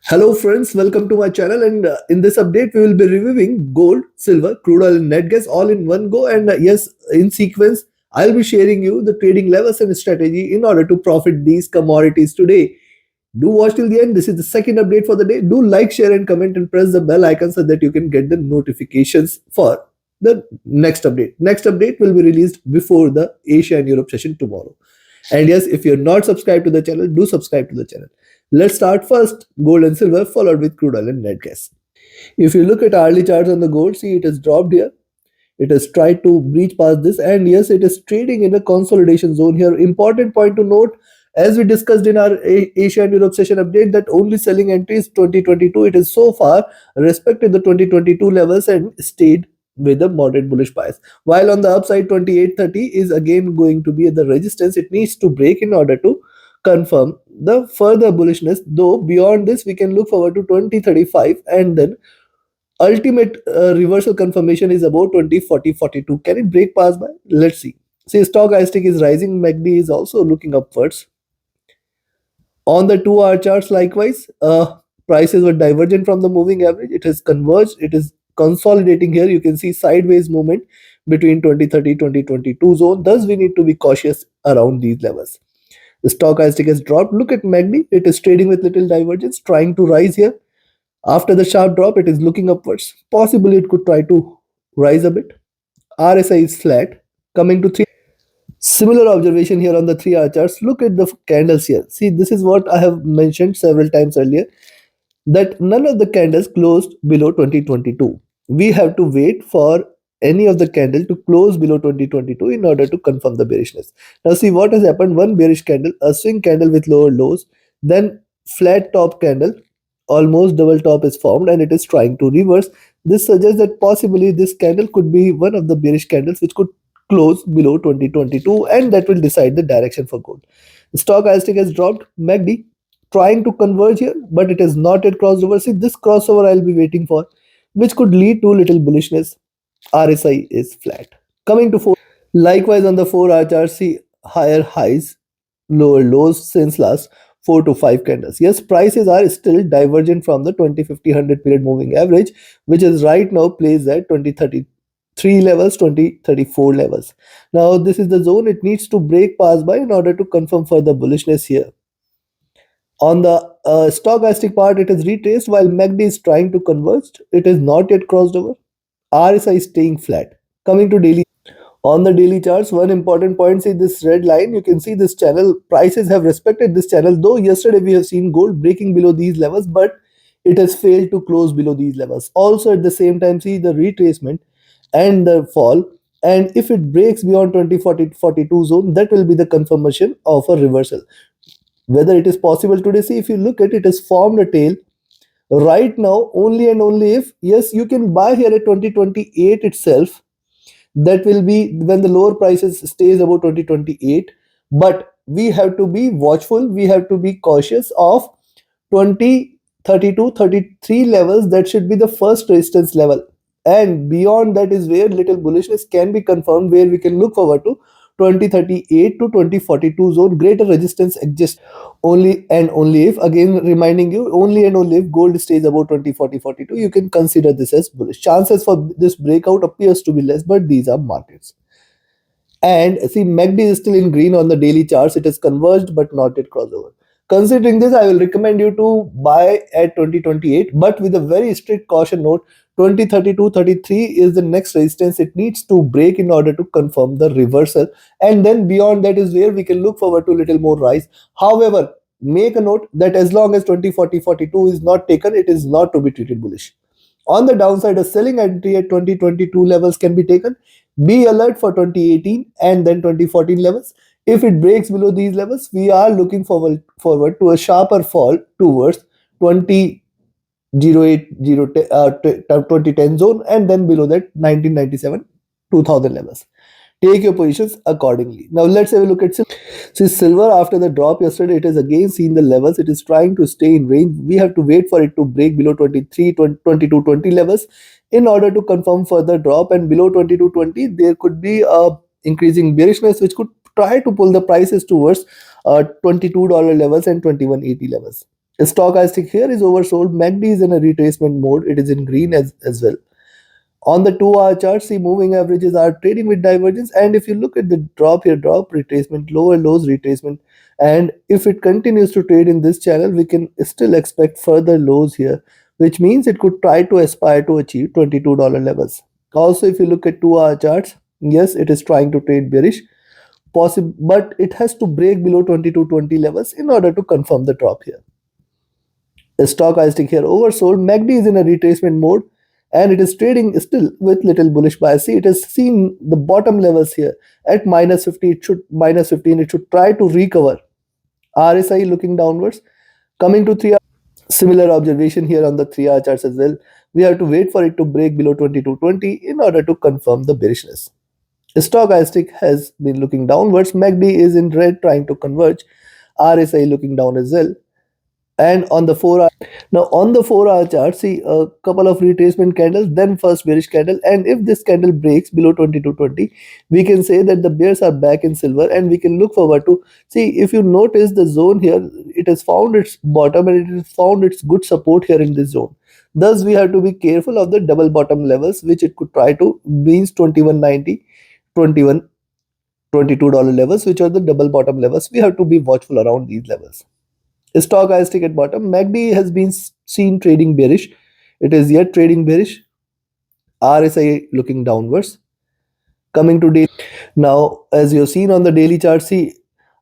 Hello friends, welcome to my channel and in this update we will be reviewing gold, silver, crude oil and net gas all in one go and yes, in sequence I'll be sharing you the trading levels and strategy in order to profit these commodities today. Do watch till the end. This is the second update for the day. Do like, share and comment and press the bell icon so that you can get the notifications for the next update. Next update will be released before the Asia and Europe session tomorrow. And yes, if you're not subscribed to the channel, do subscribe to the channel. Let's start first gold and silver, followed with crude oil and net gas. If you look at hourly charts on the gold, see it has dropped here. It has tried to breach past this, and yes, it is trading in a consolidation zone here. Important point to note, as we discussed in our Asia and Europe session update, that only selling entries 2022. It has so far respected the 2022 levels and stayed with a moderate bullish bias. While on the upside, 2830 is again going to be the resistance. It needs to break in order to confirm the further bullishness. Though beyond this, we can look forward to 2035 and then ultimate reversal confirmation is about 20 40 42. Can it break past by? Let's see. See, stochastic is rising, MACD is also looking upwards. On the 2 hour charts, likewise, prices were divergent from the moving average. It has converged, it is consolidating here. You can see sideways movement between 2030 2022 zone. Thus, we need to be cautious around these levels. The stochastic has dropped. Look at MACD, it is trading with little divergence, trying to rise here. After the sharp drop, it is looking upwards. Possibly it could try to rise a bit. RSI is flat. Coming to 3. Similar observation here on the 3 hour charts. Look at the candles here. See, this is what I have mentioned several times earlier, that none of the candles closed below 2022. We have to wait for any of the candle to close below 2022 in order to confirm the bearishness. Now see what has happened. One bearish candle, a swing candle with lower lows, then flat top candle, almost double top is formed and it is trying to reverse. This suggests that possibly this candle could be one of the bearish candles which could close below 2022 and that will decide the direction for gold. The stochastic has dropped. MACD trying to converge here, but it has not yet crossed over. See, this crossover I'll be waiting for, which could lead to little bullishness. RSI is flat. Coming to 4. Likewise on the 4 hour chart, see higher highs, lower lows since last 4 to 5 candles. Yes, prices are still divergent from the 20-50-100 period moving average, which is right now placed at 2033 levels, 2034 levels. Now this is the zone it needs to break past by in order to confirm further bullishness here. On the stochastic part, it is retraced while MACD is trying to converge. It is not yet crossed over. RSI is staying flat. Coming to daily. On the daily charts, one important point, see this red line, you can see this channel, prices have respected this channel, though yesterday we have seen gold breaking below these levels, but it has failed to close below these levels. Also at the same time, see the retracement and the fall, and if it breaks beyond 20-40-42 zone, that will be the confirmation of a reversal. Whether it is possible today, see if you look at it, it has formed a tail right now only and only if, yes, you can buy here at 2028 itself. That will be when the lower prices stays about 2028, but we have to be watchful, we have to be cautious of 2032-33 levels. That should be the first resistance level, and beyond that is where little bullishness can be confirmed, where we can look forward to 2038 to 2042 zone. Greater resistance exists only and only if, again reminding you, only and only if gold stays above 20-40-42, you can consider this as bullish. Chances for this breakout appears to be less, but these are markets. And see, MACD is still in green on the daily charts. It has converged but not yet crossed over. Considering this, I will recommend you to buy at 2028, but with a very strict caution note. 2032-33 is the next resistance it needs to break in order to confirm the reversal, and then beyond that is where we can look forward to little more rise. However, make a note that as long as 20-40-42 is not taken, it is not to be treated bullish. On the downside, a selling entry at 2022 levels can be taken. Be alert for 2018 and then 2014 levels. If it breaks below these levels, we are looking forward to a sharper fall towards 2010 zone, and then below that 1997 2000 levels. Take your positions accordingly. Now let's have a look at silver. See, silver after the drop yesterday, it has again seen the levels. It is trying to stay in range. We have to wait for it to break below 2220 levels in order to confirm further drop, and below 2220 there could be a increasing bearishness which could try to pull the prices towards $22 levels and 2180 levels. Stochastic here is oversold. MACD is in a retracement mode. It is in green as well. On the 2-hour chart, see moving averages are trading with divergence. And if you look at the drop here, drop, retracement, lower lows, retracement. And if it continues to trade in this channel, we can still expect further lows here, which means it could try to aspire to achieve $22 levels. Also, if you look at 2-hour charts, yes, it is trying to trade bearish, possible, but it has to break below 2220 levels in order to confirm the drop here. Stochastic here oversold. MACD is in a retracement mode and it is trading still with little bullish bias. See, it has seen the bottom levels here at minus 50. It should minus 15. It should try to recover. RSI looking downwards. Coming to 3 hour, similar observation here on the 3-hour charts as well. We have to wait for it to break below 2220 in order to confirm the bearishness. Stochastic has been looking downwards. MACD is in red trying to converge. RSI looking down as well. And on the 4-hour, now on the 4-hour chart, see a couple of retracement candles, then first bearish candle, and if this candle breaks below 2220, we can say that the bears are back in silver, and we can look forward to see. If you notice the zone here, it has found its bottom and it has found its good support here in this zone. Thus we have to be careful of the double bottom levels which it could try to, means 2190, 21 $22 levels, which are the double bottom levels. We have to be watchful around these levels. Stochastic at bottom. MACD has been seen trading bearish. It is yet trading bearish. RSI looking downwards. Coming to daily. Now, as you've seen on the daily chart, see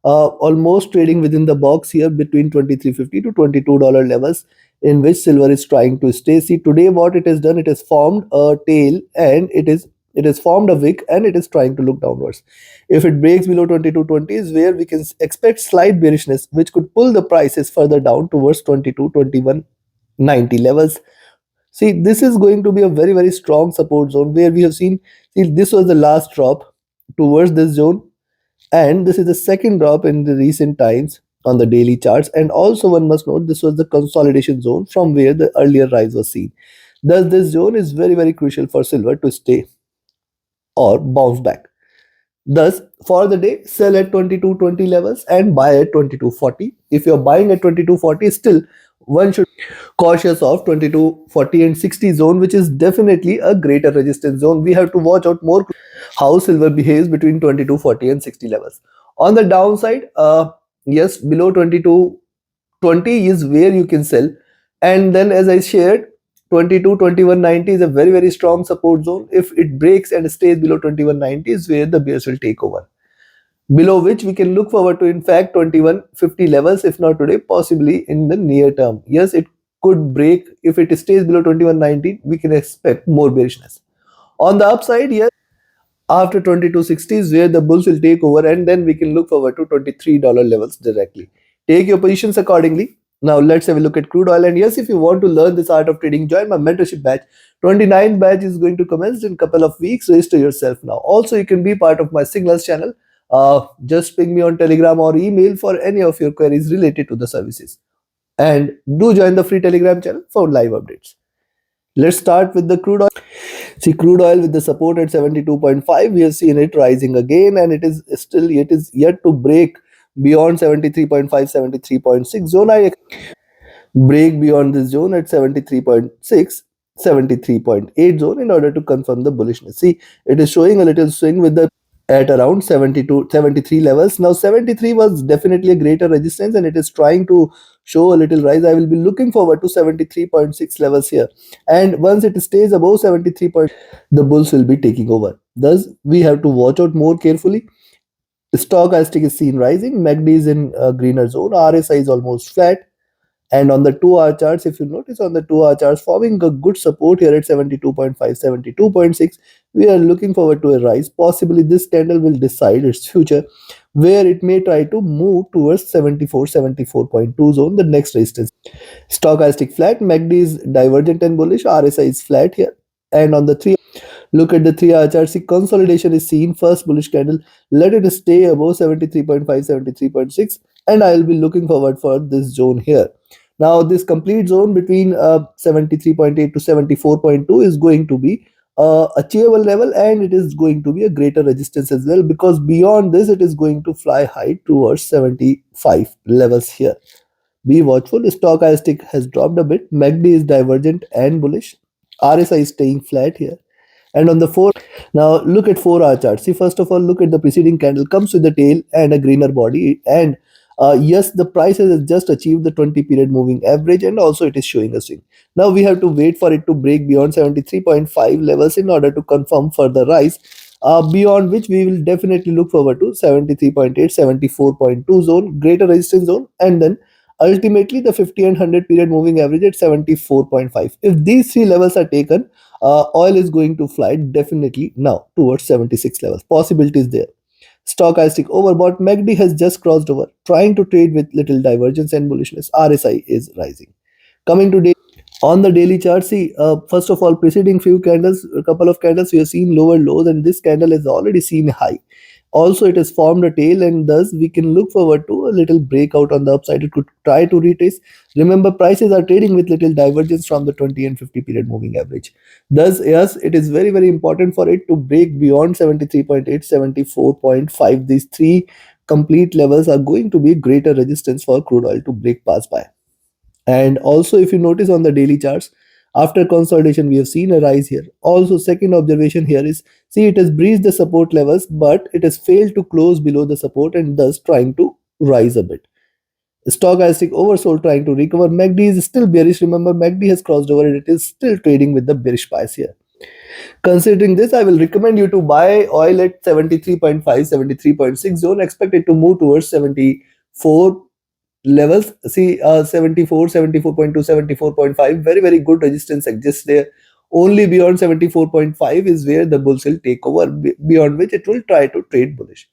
almost trading within the box here between 2350 to $22 levels in which silver is trying to stay. See, today what it has done, it has formed a tail and it has formed a wick and it is trying to look downwards. If it breaks below 2220 is where we can expect slight bearishness which could pull the prices further down towards 22-2190 levels. See, this is going to be a very strong support zone where we have seen, see, this was the last drop towards this zone, and this is the second drop in the recent times on the daily charts. And also one must note this was the consolidation zone from where the earlier rise was seen. Thus this zone is very crucial for silver to stay or bounce back. Thus, for the day, sell at 2220 levels and buy at 2240. If you're buying at 2240, still one should be cautious of 2240 and 60 zone, which is definitely a greater resistance zone. We have to watch out more how silver behaves between 2240 and 60 levels. On the downside, yes, below 2220 is where you can sell. And then as I shared, 22-2190 is a very strong support zone. If it breaks and stays below 2190 is where the bears will take over, below which we can look forward to in fact 2150 levels, if not today, possibly in the near term. Yes, it could break. If it stays below 2190, we can expect more bearishness. On the upside, yes, after 2260 is where the bulls will take over, and then we can look forward to $23 levels directly. Take your positions accordingly. Now let's have a look at crude oil. And yes, if you want to learn this art of trading, join my mentorship batch. 29th batch is going to commence in a couple of weeks. Register yourself now. Also, you can be part of my signals channel. Just ping me on Telegram or email for any of your queries related to the services. And do join the free Telegram channel for live updates. Let's start with the crude oil. See, crude oil with the support at 72.5, we have seen it rising again, and it is yet to break beyond 73.5, 73.6 zone. I break beyond this zone at 73.6, 73.8 zone in order to confirm the bullishness. See, it is showing a little swing with the at around 72 73 levels. Now 73 was definitely a greater resistance and it is trying to show a little rise. I will be looking forward to 73.6 levels here, and once it stays above 73 the bulls will be taking over. Thus we have to watch out more carefully. Stochastic is seen rising. MACD is in a greener zone. RSI is almost flat. And on the 2-hour charts, if you notice on the 2-hour charts, forming a good support here at 72.5, 72.6, we are looking forward to a rise. Possibly this candle will decide its future, where it may try to move towards 74, 74.2 zone, the next resistance. Stochastic flat, MACD is divergent and bullish, RSI is flat here. And on the 3, look at the 3-hour chart, see consolidation is seen, first bullish candle, let it stay above 73.5, 73.6, and I will be looking forward for this zone here. Now this complete zone between 73.8 to 74.2 is going to be achievable level, and it is going to be a greater resistance as well, because beyond this it is going to fly high towards 75 levels here. Be watchful. Stochastic has dropped a bit. MACD is divergent and bullish. RSI is staying flat here. And on the 4, now look at 4-hour chart. See, first of all, look at the preceding candle comes with the tail and a greener body. And yes, the price has just achieved the 20 period moving average, and also it is showing a swing. Now we have to wait for it to break beyond 73.5 levels in order to confirm further rise. Beyond which we will definitely look forward to 73.8, 74.2 zone, greater resistance zone, and then ultimately the 50 and 100 period moving average at 74.5. If these three levels are taken, oil is going to fly definitely now towards 76 levels. Possibilities there. Stochastic overbought. MACD has just crossed over, trying to trade with little divergence and bullishness. RSI is rising. Coming to day on the daily chart, see, first of all, preceding few candles, a couple of candles, we have seen lower lows, and this candle has already seen high. Also, it has formed a tail, and thus we can look forward to a little breakout on the upside. It could try to retrace. Remember, prices are trading with little divergence from the 20 and 50 period moving average. Thus, yes, it is very, very important for it to break beyond 73.8, 74.5. These three complete levels are going to be greater resistance for crude oil to break past by. And also, if you notice on the daily charts, after consolidation, we have seen a rise here. Also, second observation here is, see, it has breached the support levels, but it has failed to close below the support and thus trying to rise a bit. Stochastic oversold trying to recover. MACD is still bearish. Remember, MACD has crossed over and it is still trading with the bearish bias here. Considering this, I will recommend you to buy oil at 73.5, 73.6 zone. Expect it to move towards 74 levels. See, 74, 74.2, 74.5, very, very good resistance exists there. Only beyond 74.5 is where the bulls will take over, beyond which it will try to trade bullish.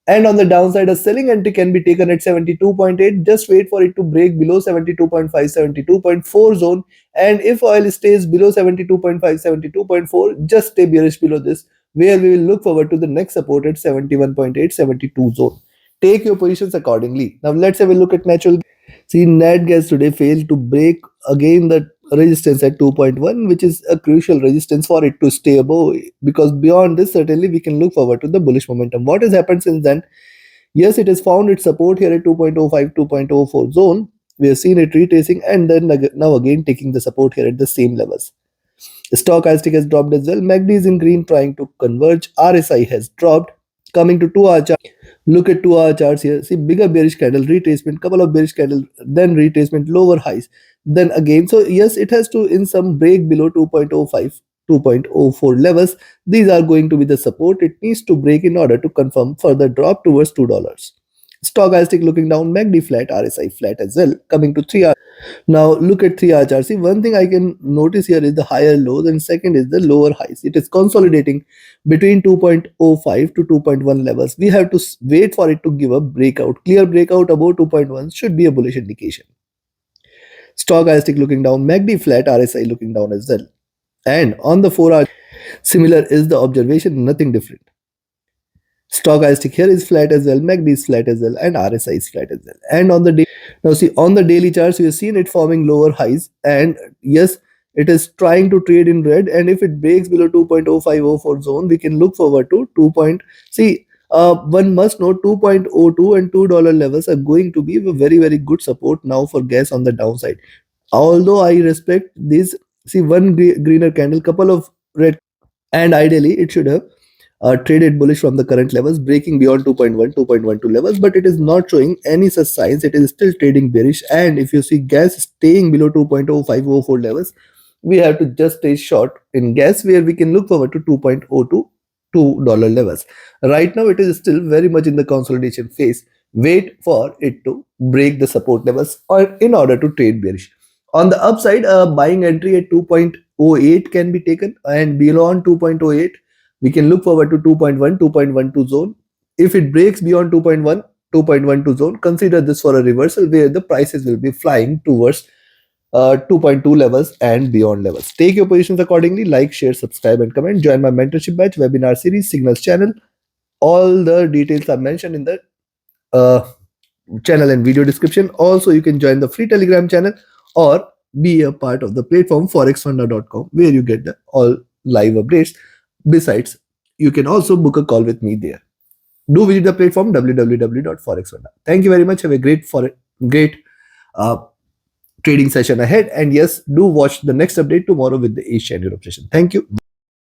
And on the downside, a selling entry can be taken at 72.8. Just wait for it to break below 72.5, 72.4 zone. And if oil stays below 72.5, 72.4, just stay bearish below this, where we will look forward to the next support at 71.8, 72 zone. Take your positions accordingly. Now let's have a look at natural. See, net gas today failed to break again the resistance at 2.1, which is a crucial resistance for it to stay above, because beyond this, certainly we can look forward to the bullish momentum. What has happened since then? Yes, it has found its support here at 2.05, 2.04 zone. We have seen it retracing and then now again taking the support here at the same levels. Stochastic has dropped as well. MACD is in green trying to converge. RSI has dropped. Coming to 2-hour chart. Look at 2-hour charts here. See, bigger bearish candle, retracement, couple of bearish candle, then retracement, lower highs, then again. So yes, it has to in some break below 2.05, 2.04 levels. These are going to be the support. It needs to break in order to confirm further drop towards $2. Stochastic looking down, MACD flat, RSI flat as well. Coming to 3-hour. Now look at 3 hour chart. See, one thing I can notice here is the higher lows, and second is the lower highs. It is consolidating between 2.05 to 2.1 levels. We have to wait for it to give a breakout. Clear breakout above 2.1 should be a bullish indication. Stochastic looking down, MACD flat, RSI looking down as well. And on the 4 hour, similar is the observation, nothing different. Stochastic here is flat as well, MACD is flat as well, and RSI is flat as well. And on the day, now see, on the daily charts, we have seen it forming lower highs, and yes, it is trying to trade in red. And if it breaks below 2.0504 zone, we can look forward to 2. See, one must know 2.02 and $2 levels are going to be a very, very good support now for gas on the downside. Although I respect this, see, one greener candle, couple of red, and ideally it should have traded bullish from the current levels, breaking beyond 2.1, 2.12 levels, but it is not showing any such signs. It is still trading bearish. And if you see gas staying below 2.0504 levels, we have to just stay short in gas, where we can look forward to 2.02 $2 levels. Right now, it is still very much in the consolidation phase. Wait for it to break the support levels or in order to trade bearish. On the upside, a buying entry at 2.08 can be taken, and beyond 2.08, we can look forward to 2.1, 2.12 zone. If it breaks beyond 2.1, 2.12 zone, consider this for a reversal where the prices will be flying towards 2.2 levels and beyond levels. Take your positions accordingly. Like, share, subscribe, and comment. Join my mentorship batch webinar series, Signals channel. All the details are mentioned in the channel and video description. Also, you can join the free Telegram channel or be a part of the platform forexfunda.com, where you get the all live updates. Besides, you can also book a call with me there. Do visit the platform www.forexfunda. Thank you very much. Have a great trading session ahead. And yes, do watch the next update tomorrow with the Asia and Europe session. Thank you.